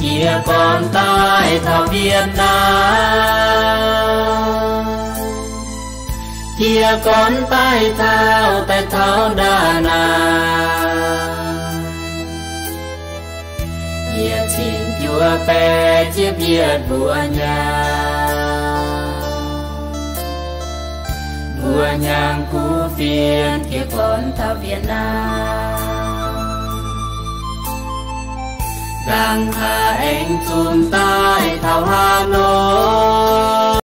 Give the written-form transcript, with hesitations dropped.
kia con tai thảo Việt Nam kia con tai thảo Đà Nẵng Việt xin chúa pe chiếc Việt vua nhang cú phiên kia con thảo Việt Nam đang tha anh chùm tai thảo Hà Nội